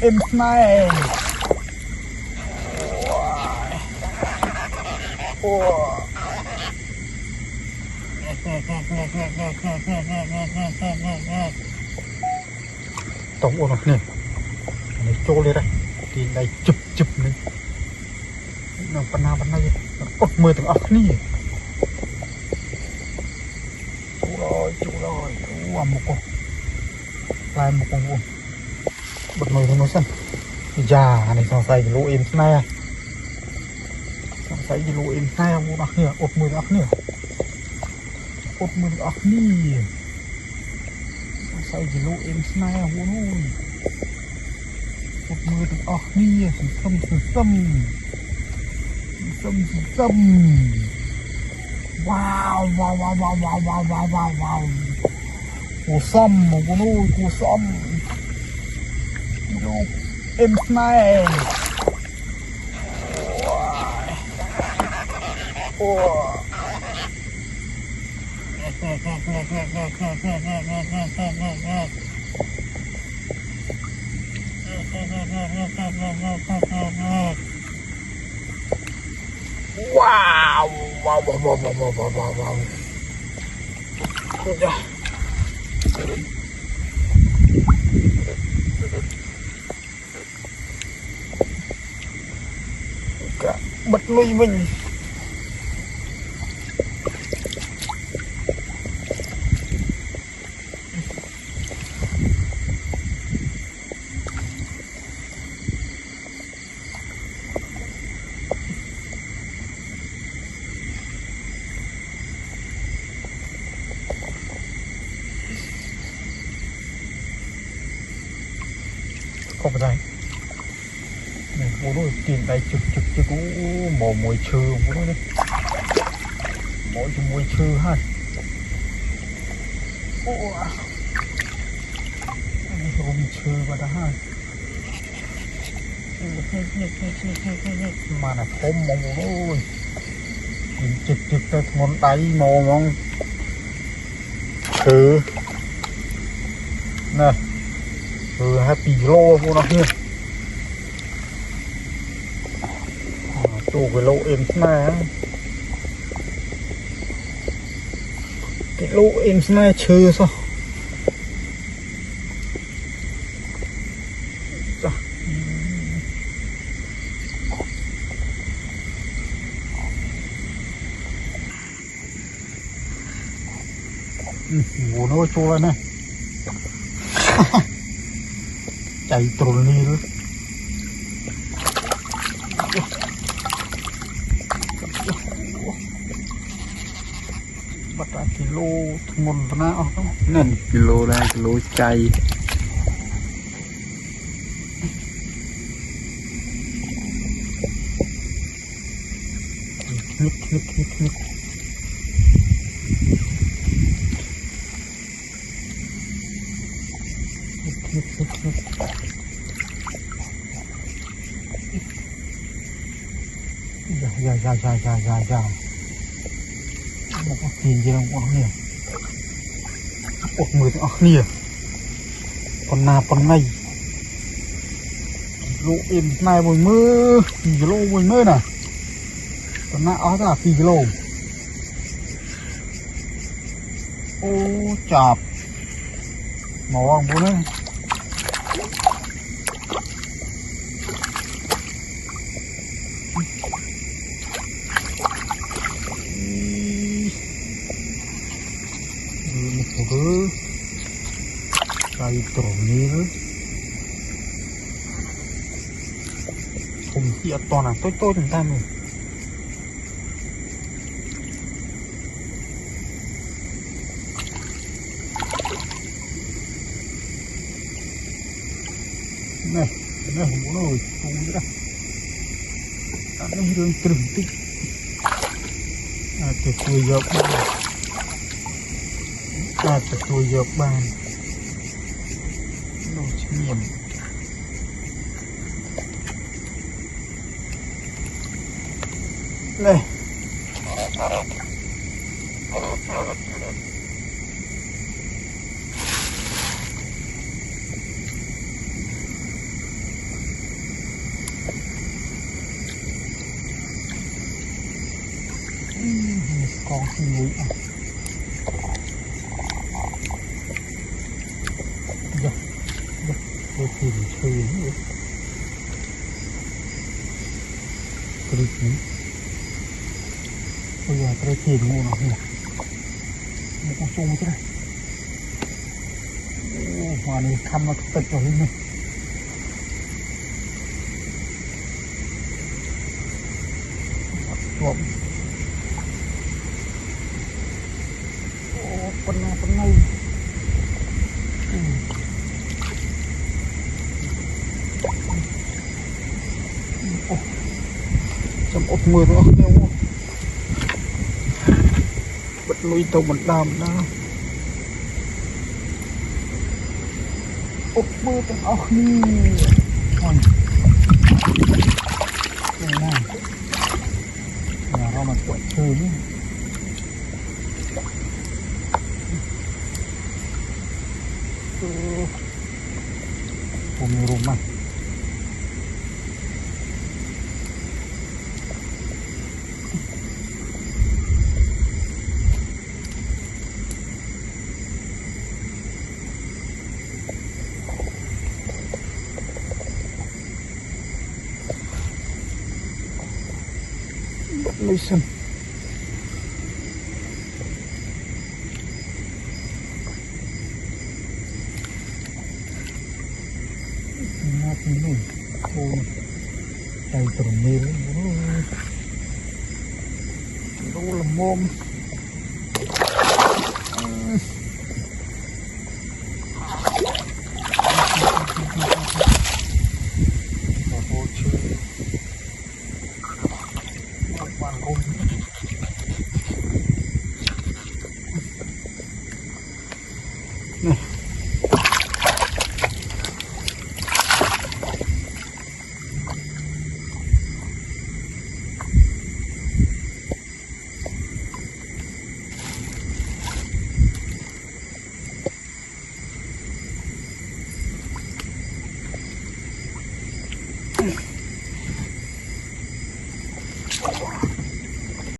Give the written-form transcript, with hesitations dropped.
Em này. Tổng ổn nè, này trôi lên đây, thì này chụp này, nó phần nào phần này, ốc mưa từng ốc ní, chú rồi, một con, lại một con vuông, bật mồi nó xanh, già này sao say lũ em này, sao say lũ em này không ốc nữa, ốc mưa ốc nữa, ốc mưa ốc ní. Sao chỉ lũ em này không ôi một mưa từng ọc đi sâm wow cua sâm mà con ơi cua sâm em này wow cả bật nuôi mình không phải này bố nuôi tiền tay chụp chứ cũng mò mồi chư bố nuôi đi mồi chư ha mồi chư vào đó ha mà là thôm mong bố nuôi chụp tới ngón tay mò mong chư nè happy lô vô nó kia cái lô em này cái lô em này chưa sao ngủ nó trôi lên này chạy trốn đi rồi bắt ra kilo một nào nên kilo đây kilo chạy nhích dạ một con tiền gì đâu con nè một mười con nè con nào con này lô em này mùi mưa lô mùi mưa nè con nào ó là phi lô ô chạp màu ông bố đấy cây trộn ní cùng kia toàn là tôi chúng ta mình này không có nồi không nữa đâu ăn nó đường trừng tích từ tôi dọc bàn từ tôi dọc bàn đồ chín nghiệm này con khi mũi à dạ dạ tôi tìm chơi nữa tôi tìm bây giờ tôi tìm mua nó nè một con sung thế này hoa này khăm nó tịch rồi này trộm con này chấm ốc mưa nữa nhau bật nuôi tàu bật đàm đó ốc mưa tàu ốc như còn này này nhà nó mà quậy chơi nhé Umi rumah Listen. Ini oh cày trồng mì nó lemom này